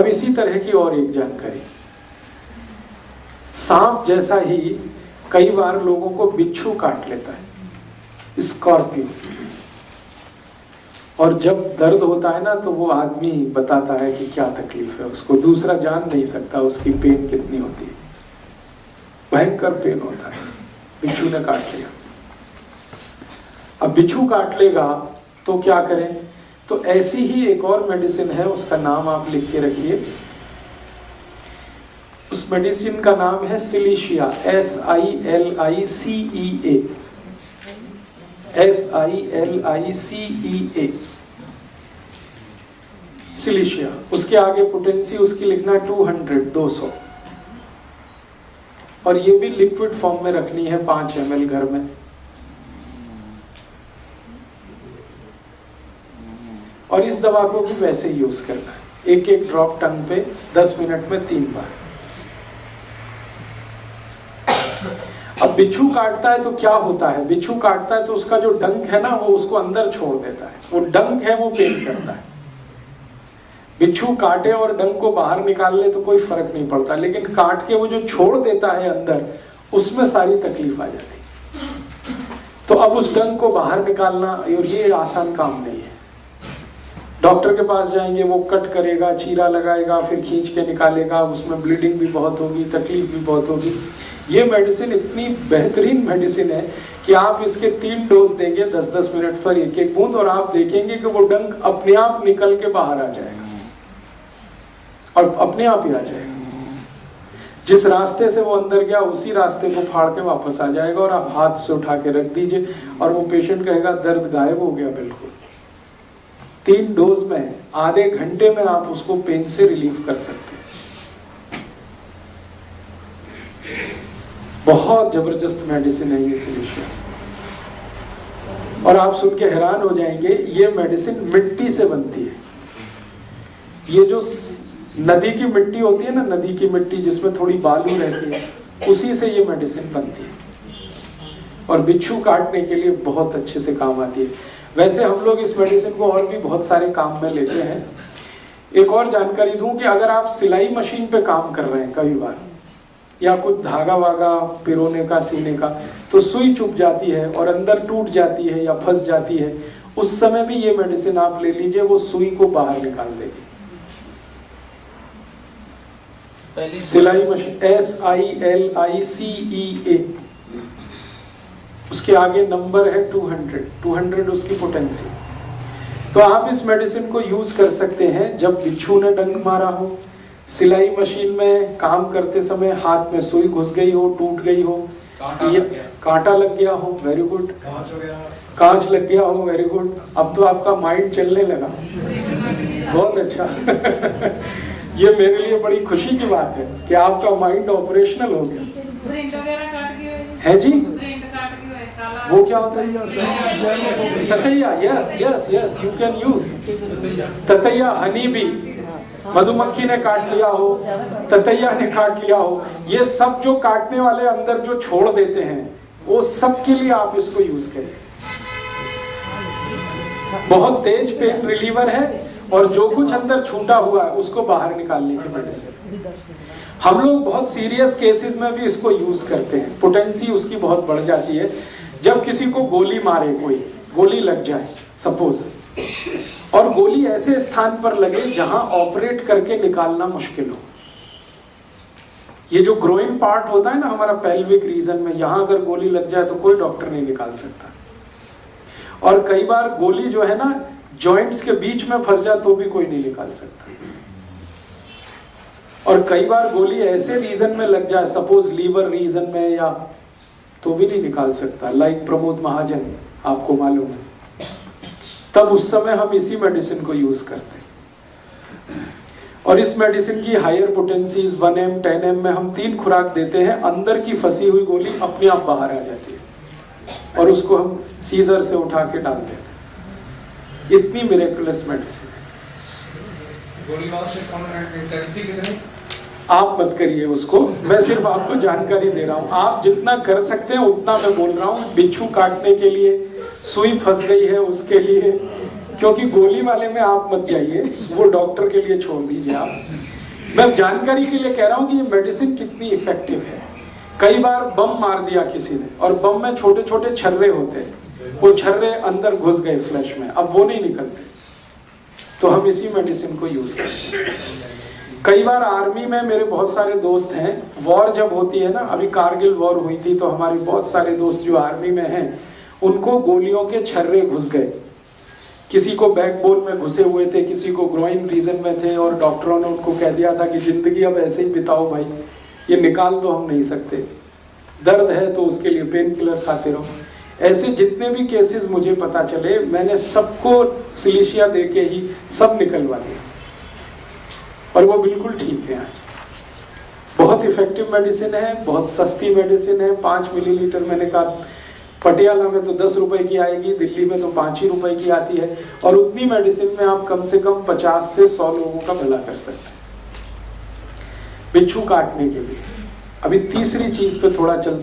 अब इसी तरह की और एक जानकारी, सांप जैसा ही कई बार लोगों को बिच्छू काट लेता है, स्कॉर्पियो। और जब दर्द होता है ना तो वो आदमी बताता है कि क्या तकलीफ है उसको, दूसरा जान नहीं सकता उसकी पेन कितनी होती है, भयंकर पेन होता है, बिच्छू ने काट लिया। अब बिच्छू काट लेगा तो क्या करें, तो ऐसी ही एक और मेडिसिन है, उसका नाम आप लिख के रखिए। उस मेडिसिन का नाम है सिलीशिया, SILICEA, SILICEA, सिलीशिया। उसके आगे पोटेंसी उसकी लिखना 200। और ये भी लिक्विड फॉर्म में रखनी है 5 ml घर में। और इस दवा को भी वैसे ही यूज करना है, एक एक ड्रॉप टंग पे 10 मिनट में 3 बार। अब बिच्छू काटता है तो क्या होता है, बिच्छू काटता है तो उसका जो डंक है ना वो उसको अंदर छोड़ देता है, वो डंक है वो पेन करता है। बिच्छू काटे और डंक को बाहर निकाल ले तो कोई फर्क नहीं पड़ता, लेकिन काट के वो जो छोड़ देता है अंदर, उसमें सारी तकलीफ आ जाती है। तो अब उस डंक को बाहर निकालना, और ये आसान काम नहीं है। डॉक्टर के पास जाएंगे, वो कट करेगा, चीरा लगाएगा, फिर खींच के निकालेगा, उसमें ब्लीडिंग भी बहुत होगी, तकलीफ भी बहुत होगी। ये मेडिसिन इतनी बेहतरीन मेडिसिन है कि आप इसके 3 डोज देंगे 10-10 मिनट पर एक एक बूंद, और आप देखेंगे कि वो डंक अपने आप निकल के बाहर आ जाएगा, और अपने आप ही आ जाएगा। जिस रास्ते से वो अंदर गया उसी रास्ते को फाड़ के वापस आ जाएगा, और आप हाथ से उठा के रख दीजिए और वो पेशेंट कहेगा दर्द गायब हो गया बिल्कुल। 3 डोज में आधे घंटे में आप उसको पेन से रिलीफ कर सकते हैं। बहुत जबरदस्त मेडिसिन है ये सिलीशिया। और आप सुन के हैरान हो जाएंगे, ये मेडिसिन मिट्टी से बनती है। ये जो नदी की मिट्टी होती है ना, नदी की मिट्टी जिसमें थोड़ी बालू रहती है, उसी से ये मेडिसिन बनती है, और बिच्छू काटने के लिए बहुत अच्छे से काम आती है। वैसे हम लोग इस मेडिसिन को और भी बहुत सारे काम में लेते हैं। एक और जानकारी दूं कि अगर आप सिलाई मशीन पे काम कर रहे हैं कई बार, या कुछ धागा वागा पिरोने का, सीने का, तो सुई चुभ जाती है और अंदर टूट जाती है या फंस जाती है, उस समय भी ये मेडिसिन आप ले लीजिए, वो सुई को बाहर निकाल देगी। सिलाई मशीन SILICEA, उसके आगे नंबर है 200 उसकी पोटेंसी। तो आप इस मेडिसिन को यूज कर सकते हैं जब बिच्छू ने डंक मारा हो, सिलाई मशीन में काम करते समय हाथ में सुई घुस गई हो, टूट गई हो, कांटा लग गया हो, वेरी गुड, कांच लग गया हो, वेरी गुड। अब तो आपका माइंड चलने लगा, बहुत अच्छा। ये मेरे लिए बड़ी खुशी की बात है कि आपका माइंड ऑपरेशनल हो गया है जी। वो क्या होता है? ततैया, yes yes yes, you can use ततैया। हनी भी, मधुमक्खी ने काट लिया हो, ततैया ने काट लिया हो, ये सब जो काटने वाले अंदर जो छोड़ देते हैं, वो सब के लिए आप इसको यूज करें। बहुत तेज पेन रिलीवर है, और जो कुछ अंदर छूटा हुआ है उसको बाहर निकालने की मेडिसिन। हम लोग बहुत सीरियस केसेस में भी इसको यूज करते हैं। पोटेंसी उसकी बहुत बढ़ जाती है जब किसी को गोली मारे, कोई गोली लग जाए सपोज, और गोली ऐसे स्थान पर लगे जहां ऑपरेट करके निकालना मुश्किल हो। ये जो ग्रोइंग पार्ट होता है ना हमारा पेल्विक रीजन में, यहां अगर गोली लग जाए तो कोई डॉक्टर नहीं निकाल सकता। और कई बार गोली जो है ना जॉइंट्स के बीच में फंस जाए तो भी कोई नहीं निकाल सकता। और कई बार गोली ऐसे रीजन में लग जाए, सपोज लीवर रीजन में, या तो भी नहीं निकाल सकता, लाइक प्रमोद महाजन, आपको मालूम है। तब उस समय हम इसी मेडिसिन को यूज करते हैं। और इस मेडिसिन की हायर पोटेंसीज 1M 10M में हम 3 खुराक देते हैं, अंदर की फंसी हुई गोली अपने आप बाहर आ जाती है, और उसको हम सीजर से उठा के डाल देते हैं। इतनी मिरेकुलस मेडिसिन है। आप मत करिए उसको, मैं सिर्फ आपको जानकारी दे रहा हूँ। आप जितना कर सकते हैं उतना मैं बोल रहा हूँ। बिच्छू काटने के लिए, सुई फंस गई है उसके लिए, क्योंकि गोली वाले में आप मत जाइए, वो डॉक्टर के लिए छोड़ दीजिए आप। मैं जानकारी के लिए कह रहा हूं कि ये मेडिसिन कितनी इफेक्टिव है। कई बार बम मार दिया किसी ने, और बम में छोटे छोटे छर्रे होते हैं, वो छर्रे अंदर घुस गए फ्लैश में, अब वो नहीं निकलते, तो हम इसी मेडिसिन को यूज करते हैं। कई बार आर्मी में मेरे बहुत सारे दोस्त हैं, वॉर जब होती है ना, अभी कारगिल वॉर हुई थी, तो हमारे बहुत सारे दोस्त जो आर्मी में हैं, उनको गोलियों के छर्रे घुस गए। किसी को बैकबोन में घुसे हुए थे, किसी को ग्रोइन रीजन में थे, और डॉक्टरों ने उनको कह दिया था कि जिंदगी अब ऐसे ही बिताओ भाई, ये निकाल तो हम नहीं सकते, दर्द है तो उसके लिए पेन किलर खाते रहो। ऐसे जितने भी केसेस मुझे पता चले, मैंने सबको सिलिशिया देके ही सब निकलवा दिया, और वो बिल्कुल ठीक है आज। बहुत इफेक्टिव मेडिसिन है, बहुत सस्ती मेडिसिन है। 5 मिलीलीटर मैंने कहा, पटियाला में तो 10 रुपए की आएगी, दिल्ली में तो 5 ही रुपए की आती है, और उतनी मेडिसिन में आप कम से कम 50 से 100 लोगों का भला कर सकते हैं बिच्छू काटने के लिए। अभी तीसरी चीज पे थोड़ा चलते हैं।